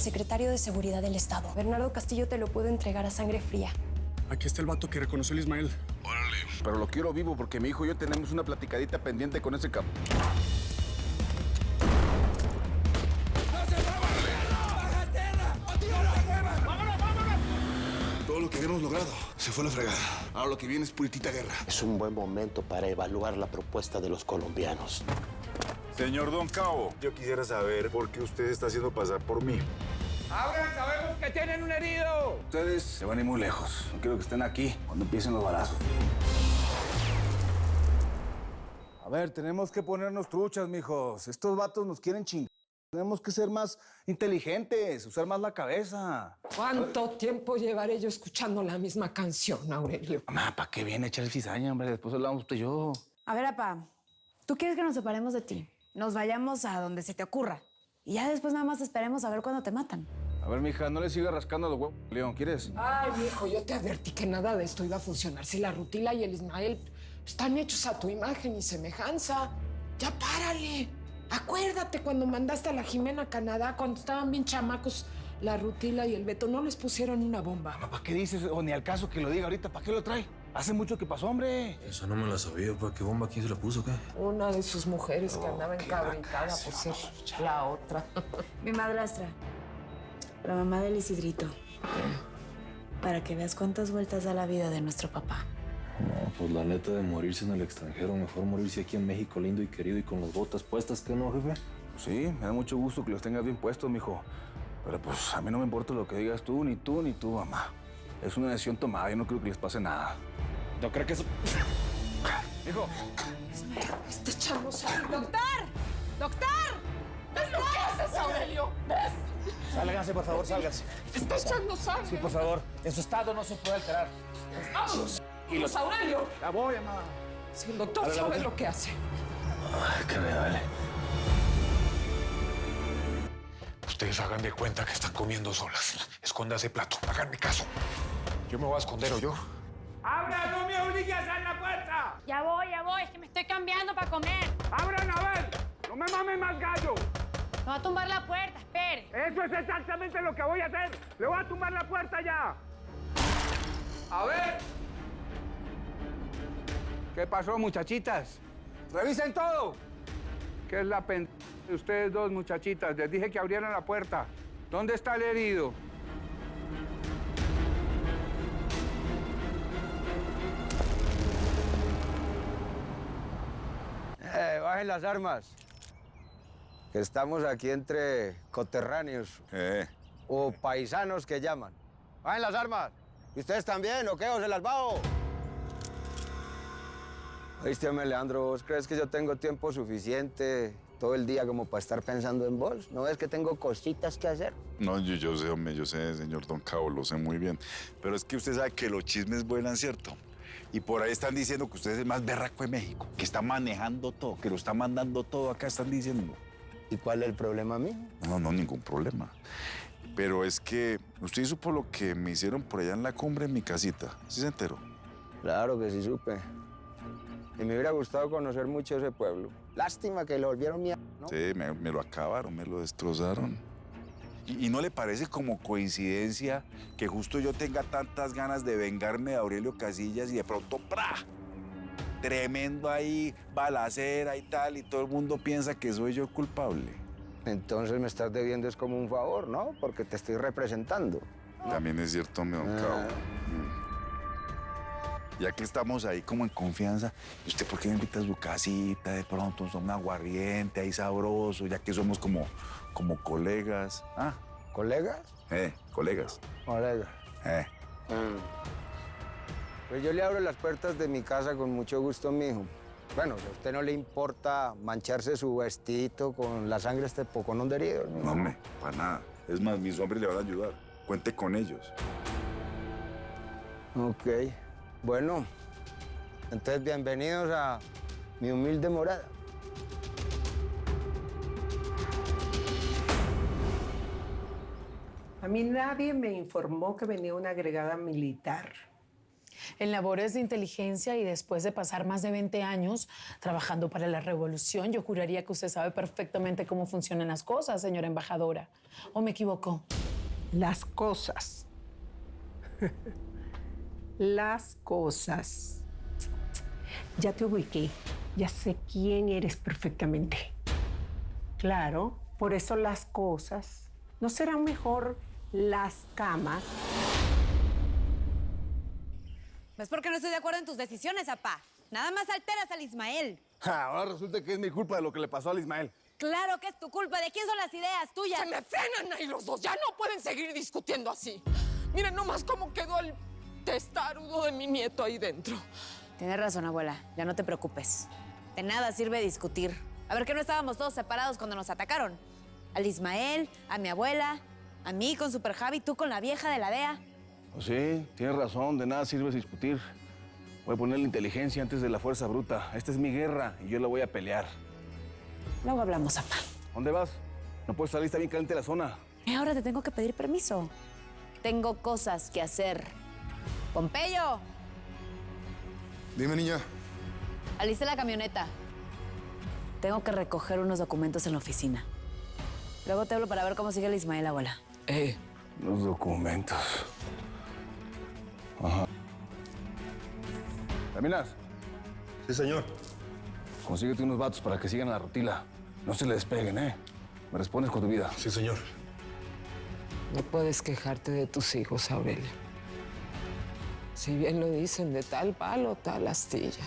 secretario de Seguridad del Estado. Bernardo Castillo te lo puedo entregar a sangre fría. Aquí está el vato que reconoció el Ismael. Órale. Pero lo quiero vivo porque mi hijo y yo tenemos una platicadita pendiente con ese capo. Todo lo que habíamos logrado se fue a la fregada. Ahora lo que viene es puritita guerra. Es un buen momento para evaluar la propuesta de los colombianos. Señor Don Cabo, yo quisiera saber por qué usted está haciendo pasar por mí. ¡Abran! ¡Sabemos que tienen un herido! Ustedes se van a ir muy lejos. No quiero que estén aquí cuando empiecen los balazos. A ver, tenemos que ponernos truchas, mijos. Estos vatos nos quieren chingar. Tenemos que ser más inteligentes, usar más la cabeza. ¿Cuánto tiempo llevaré yo escuchando la misma canción, Aurelio? Mamá, ¿para qué viene a echar el cizaña, hombre? Después hablamos usted y yo. A ver, apá, ¿tú quieres que nos separemos de ti? Nos vayamos a donde se te ocurra. Y ya después nada más esperemos a ver cuándo te matan. A ver, mija, no le sigas rascando los huevos, León, ¿quieres? Ay, viejo, yo te advertí que nada de esto iba a funcionar. Si la Rutila y el Ismael están hechos a tu imagen y semejanza. ¡Ya párale! Acuérdate cuando mandaste a la Jimena a Canadá, cuando estaban bien chamacos, la Rutila y el Beto, no les pusieron una bomba. Mamá, ¿para qué dices? O ni al caso que lo diga ahorita, ¿para qué lo trae? Hace mucho que pasó, hombre. Esa no me la sabía, ¿para qué bomba? ¿Quién se la puso, qué? Una de sus mujeres que andaba encabritada por ser la otra. Mi madrastra, la mamá del Isidrito. Para que veas cuántas vueltas da la vida de nuestro papá. No, pues la neta de morirse en el extranjero, mejor morirse aquí en México lindo y querido y con las botas puestas, ¿qué no, jefe? Sí, me da mucho gusto que los tengas bien puestos, mijo. Pero pues a mí no me importa lo que digas tú, ni tú, mamá. Es una decisión tomada, yo no creo que les pase nada. ¿No creo que eso...? Hijo. Está echando sangre. ¡Doctor! ¡Doctor! ¿Ves lo que haces, Aurelio? ¿Ves? Sálganse, por favor, sálganse. Está echando sangre. Sí, por favor. En su estado no se puede alterar. ¡Vámonos! ¡Y los Aurelio! Ya voy, mamá. Si el doctor sabe lo que hace. Ay, que me vale. Ustedes hagan de cuenta que están comiendo solas. Esconda ese plato. Háganme caso. Yo me voy a esconder, ¿o yo? ¡Abra! ¡No me obligues a cerrar la puerta! Ya voy, es que me estoy cambiando para comer. ¡Abran, a ver! ¡No me mamen más gallo! Me va a tumbar la puerta, espere. Eso es exactamente lo que voy a hacer. ¡Le voy a tumbar la puerta ya! A ver. ¿Qué pasó, muchachitas? ¡Revisen todo! ¿Qué es la de ustedes dos, muchachitas? Les dije que abrieran la puerta. ¿Dónde está el herido? Bajen las armas. Que estamos aquí entre coterráneos. O paisanos que llaman. Bajen las armas. ¿Y ustedes también o qué? ¿O se las bajo? Oíste, Leandro, ¿vos crees que yo tengo tiempo suficiente todo el día como para estar pensando en vos? ¿No ves que tengo cositas que hacer? No, yo sé, hombre, yo sé, señor Don Cabo, lo sé muy bien. Pero es que usted sabe que los chismes vuelan, ¿cierto? Y por ahí están diciendo que usted es el más berraco de México, que está manejando todo, que lo está mandando todo acá, están diciendo. ¿Y cuál es el problema mío? No, ningún problema. Pero es que usted supo lo que me hicieron por allá en la cumbre en mi casita. ¿Sí se enteró? Claro que sí supe. Y me hubiera gustado conocer mucho ese pueblo. Lástima que lo volvieron mierda, ¿no? Sí, me lo acabaron, me lo destrozaron. ¿Y no le parece como coincidencia que justo yo tenga tantas ganas de vengarme de Aurelio Casillas y de pronto, ¡pra! Tremendo ahí, balacera y tal, y todo el mundo piensa que soy yo el culpable? Entonces me estás debiendo es como un favor, ¿no? Porque te estoy representando. También es cierto, mi don Cabo. Ya que estamos ahí como en confianza, ¿y usted por qué me invita a su casita de pronto? Un aguardiente ahí sabroso, ya que somos como colegas. ¿Ah? ¿Colegas? Colegas. Colegas. Pues yo le abro las puertas de mi casa con mucho gusto, mijo. Bueno, si a usted no le importa mancharse su vestidito con la sangre de este poconón de heridos, ¿no? No, hombre, para nada. Es más, mis hombres le van a ayudar. Cuente con ellos. Ok. Bueno, entonces bienvenidos a mi humilde morada. A mí nadie me informó que venía una agregada militar. en labores de inteligencia y después de pasar más de 20 años trabajando para la revolución, yo juraría que usted sabe perfectamente cómo funcionan las cosas, señora embajadora. ¿O me equivoco? Las cosas. Las cosas. Ya te ubiqué. Ya sé quién eres perfectamente. Claro, por eso las cosas. ¿No serán mejor las camas? Es porque no estoy de acuerdo en tus decisiones, papá. Nada más alteras al Ismael. Ahora resulta que es mi culpa de lo que le pasó al Ismael. Claro que es tu culpa. ¿De quién son las ideas tuyas? ¡Se me frenan ahí los dos! ¡Ya no pueden seguir discutiendo así! Miren nomás cómo quedó el testarudo de mi nieto ahí dentro. Tienes razón, abuela. Ya no te preocupes. De nada sirve discutir. A ver, que no estábamos todos separados cuando nos atacaron. Al Ismael, a mi abuela, a mí con Super Javi, tú con la vieja de la DEA. Pues sí, tienes razón, de nada sirve discutir. Voy a poner la inteligencia antes de la fuerza bruta. Esta es mi guerra y yo la voy a pelear. Luego hablamos, papá. ¿Dónde vas? No puedes salir, está bien caliente la zona. Ahora te tengo que pedir permiso. Tengo cosas que hacer. ¡Pompeyo! Dime, niña. Aliste la camioneta. Tengo que recoger unos documentos en la oficina. Luego te hablo para ver cómo sigue el Ismael, abuela. Los documentos. Ajá. ¿Terminas? Sí, señor. Consíguete unos vatos para que sigan a la rutila. No se le despeguen, ¿eh? Me respondes con tu vida. Sí, señor. No puedes quejarte de tus hijos, Aurelia. Si bien lo dicen, de tal palo, tal astilla.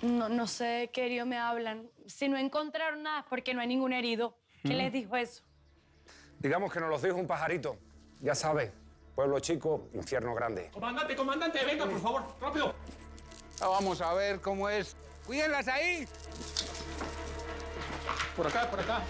No sé de qué herido me hablan. Si no encontraron nada es porque no hay ningún herido. ¿Quién les dijo eso? Digamos que nos los dijo un pajarito. Ya sabes, pueblo chico, infierno grande. Comandante, venga, por favor, rápido. Vamos a ver cómo es. ¡Cuídenlas ahí! Por acá, por acá.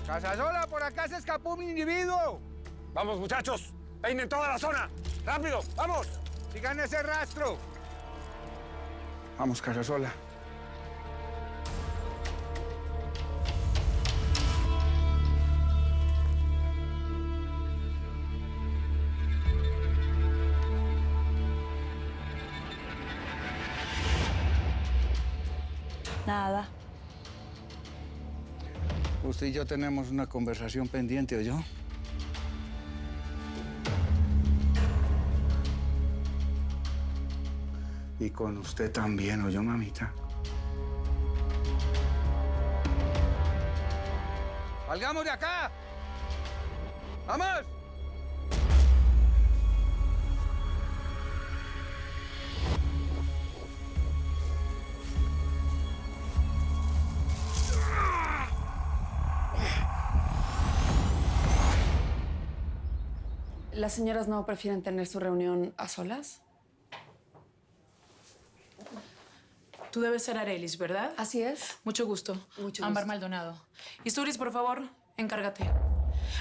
¡Casasola, por acá se escapó un individuo! Vamos, muchachos, peinen toda la zona. ¡Rápido, vamos! ¡Sigan ese rastro! Vamos, Casasola. Nada. Usted y yo tenemos una conversación pendiente, ¿oyó? Y con usted también, ¿oyó, mamita? ¡Salgamos de acá! ¡Vamos! ¿Las señoras no prefieren tener su reunión a solas? Tú debes ser Arelis, ¿verdad? Así es. Mucho gusto. Mucho Ámbar gusto. Maldonado. Isturis, por favor, encárgate.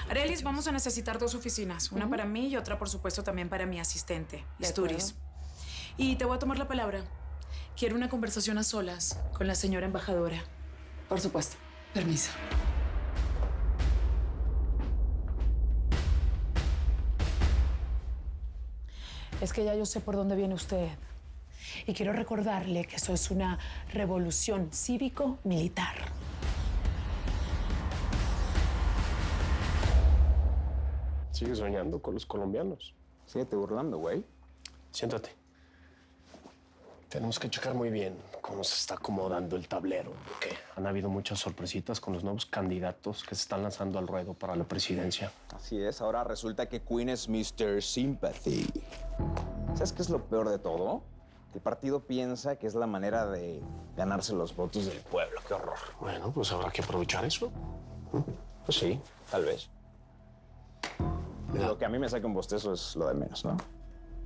Arelis, vamos a necesitar 2 oficinas. Una para mí y otra, por supuesto, también para mi asistente, De Isturis. Y te voy a tomar la palabra. Quiero una conversación a solas con la señora embajadora. Por supuesto. Permiso. Es que ya yo sé por dónde viene usted. Y quiero recordarle que eso es una revolución cívico-militar. ¿Sigues soñando con los colombianos? Síguete burlando, güey. Siéntate. Tenemos que checar muy bien cómo se está acomodando el tablero, porque han habido muchas sorpresitas con los nuevos candidatos que se están lanzando al ruedo para la presidencia. Así es, ahora resulta que Queen es Mr. Sympathy. ¿Sabes qué es lo peor de todo? Que el partido piensa que es la manera de ganarse los votos del pueblo. ¡Qué horror! Bueno, pues habrá que aprovechar eso. Pues sí, tal vez. Lo que a mí me saca un bostezo es lo de menos, ¿no?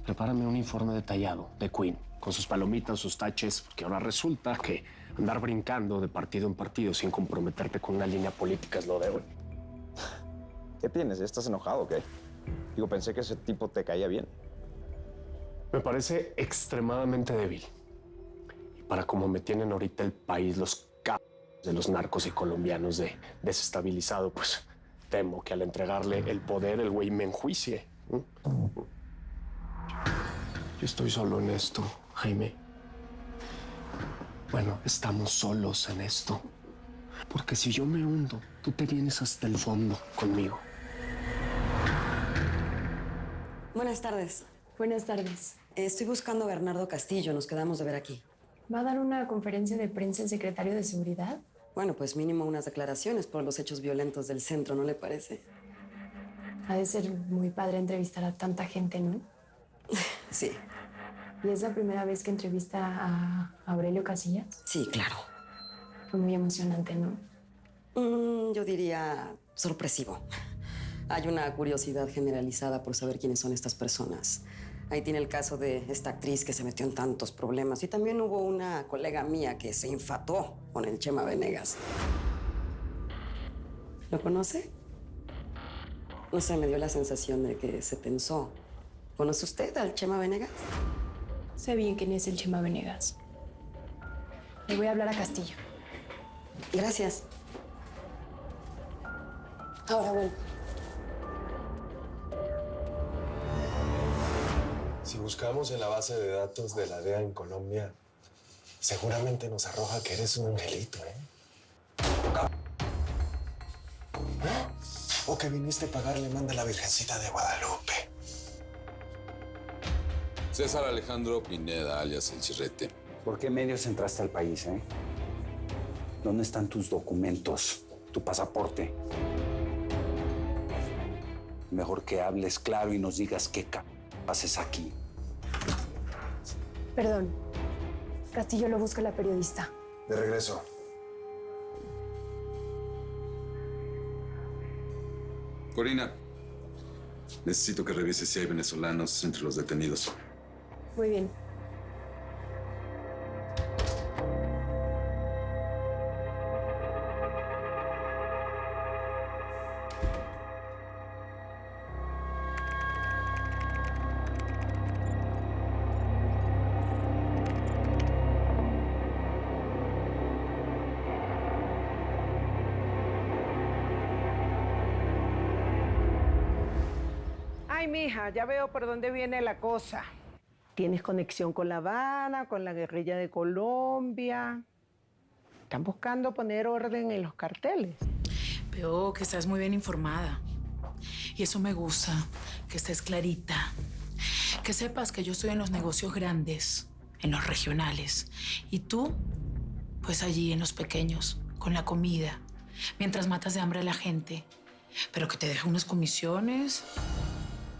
prepárame un informe detallado de Queen, con sus palomitas, sus taches, porque ahora resulta que andar brincando de partido en partido sin comprometerte con una línea política es lo de hoy. ¿Qué tienes? ¿Estás enojado o qué? Digo, pensé que ese tipo te caía bien. Me parece extremadamente débil. Y para como me tienen ahorita el país, los cabos de los narcos y colombianos de desestabilizado, pues temo que al entregarle el poder, el güey me enjuicie. Yo estoy solo en esto, Jaime. Bueno, estamos solos en esto. Porque si yo me hundo, tú te vienes hasta el fondo conmigo. Buenas tardes. Buenas tardes. Estoy buscando a Bernardo Castillo. Nos quedamos de ver aquí. ¿Va a dar una conferencia de prensa el secretario de Seguridad? Bueno, pues mínimo unas declaraciones por los hechos violentos del centro, ¿no le parece? Ha de ser muy padre entrevistar a tanta gente, ¿no? Sí. ¿Y es la primera vez que entrevista a Aurelio Casillas? Sí, claro. Fue muy emocionante, ¿no? Yo diría sorpresivo. Hay una curiosidad generalizada por saber quiénes son estas personas. Ahí tiene el caso de esta actriz que se metió en tantos problemas. Y también hubo una colega mía que se infató con el Chema Venegas. ¿Lo conoce? No sé, me dio la sensación de que se tensó. ¿Conoce usted al Chema Venegas? Sé bien quién es el Chema Venegas. Le voy a hablar a Castillo. Gracias. Ahora vuelvo. Si buscamos en la base de datos de la DEA en Colombia, seguramente nos arroja que eres un angelito, ¿eh? O que viniste a pagarle manda a la Virgencita de Guadalupe. César Alejandro Pineda, alias El Chirrete. ¿Por qué medios entraste al país, eh? ¿Dónde están tus documentos, tu pasaporte? Mejor que hables claro y nos digas qué haces aquí. Perdón. Castillo lo busca la periodista. De regreso. Corina, necesito que revises si hay venezolanos entre los detenidos. Muy bien. Ay, mija, ya veo por dónde viene la cosa. Tienes conexión con La Habana, con la guerrilla de Colombia. Están buscando poner orden en los carteles. Veo que estás muy bien informada. Y eso me gusta, que estés clarita. Que sepas que yo estoy en los negocios grandes, en los regionales. Y tú, pues allí en los pequeños, con la comida, mientras matas de hambre a la gente. Pero que te deje unas comisiones.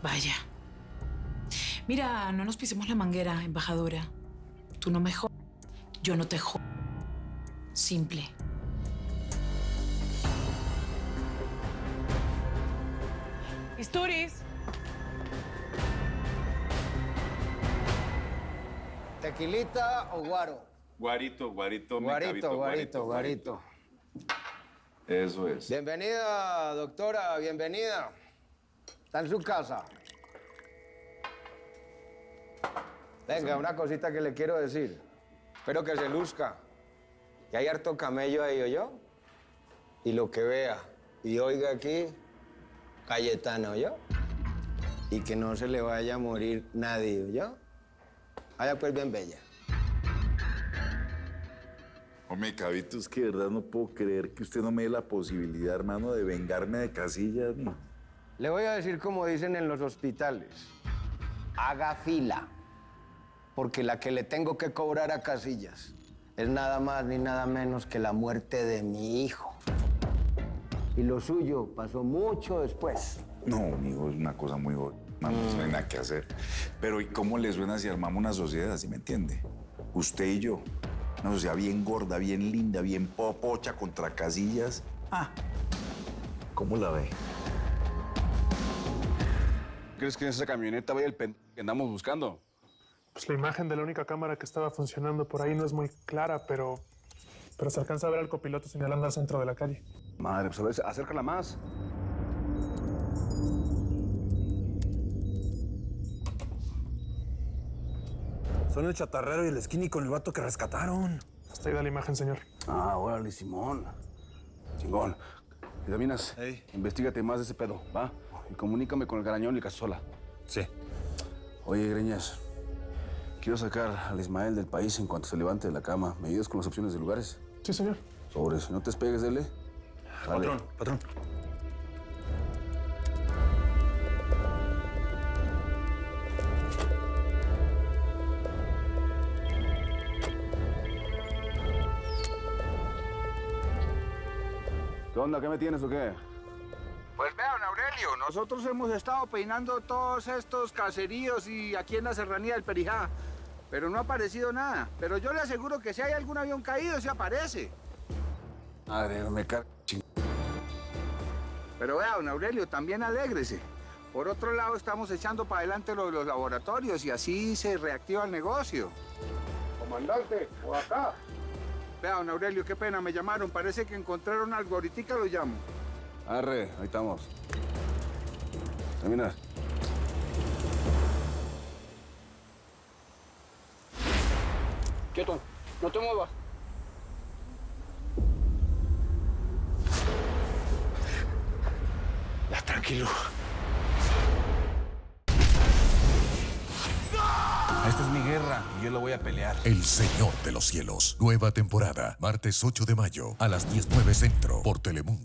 Vaya. Mira, no nos pisemos la manguera, embajadora. Tú no me jodas, yo no te jodo. Simple. Isturis. ¿Tequilita o guaro? Guarito, Guarito. Eso es. Bienvenida, doctora, bienvenida. Está en su casa. Venga, una cosita que le quiero decir. Espero que se luzca. Que hay harto camello ahí, ¿oyó? Y lo que vea y oiga aquí, Cayetano, ¿oyó? Y que no se le vaya a morir nadie, ¿oyó? Vaya pues bien bella. Hombre, Cabito, es que de verdad no puedo creer que usted no me dé la posibilidad, hermano, de vengarme de Casillas, ¿no? Le voy a decir como dicen en los hospitales. Haga fila. Porque la que le tengo que cobrar a Casillas es nada más ni nada menos que la muerte de mi hijo. Y lo suyo pasó mucho después. No, amigo, es una cosa muy obvia. No hay nada que hacer. Pero ¿y cómo le suena si armamos una sociedad, ¿sí me entiende? Usted y yo. Una sociedad bien gorda, bien linda, bien popocha contra Casillas. Ah, ¿cómo la ve? ¿Crees que en esa camioneta vaya el que andamos buscando? Pues la imagen de la única cámara que estaba funcionando por ahí no es muy clara, pero se alcanza a ver al copiloto señalando al centro de la calle. Madre, pues a ver, acércala más. Son el chatarrero y el skinny con el vato que rescataron. Hasta ahí da la imagen, señor. Ah, órale, Simón. Chingón. Vitaminas, investígate más de ese pedo, ¿va? Y comunícame con el Garañón y el Casola. Sí. Oye, Greñas, quiero sacar al Ismael del país en cuanto se levante de la cama. ¿Me ayudas con las opciones de lugares? Sí, señor. Sobres, no te despegues, dele. Patrón, patrón. ¿Qué onda? ¿Qué me tienes o qué? Pues vean, Aurelio, nosotros hemos estado peinando todos estos caseríos y aquí en la serranía del Perijá, pero no ha aparecido nada. Pero yo le aseguro que si hay algún avión caído, se aparece. Madre, me cago. Pero vea, don Aurelio, también alégrese. Por otro lado, estamos echando para adelante lo de los laboratorios y así se reactiva el negocio. Comandante, por acá. Vea, don Aurelio, qué pena, me llamaron. Parece que encontraron algo. Ahorita lo llamo. Arre, ahí estamos. Termina. Quieto, no te muevas. Ya, tranquilo. Esta es mi guerra y yo la voy a pelear. El Señor de los Cielos. Nueva temporada. Martes 8 de mayo a las 19 Centro por Telemundo.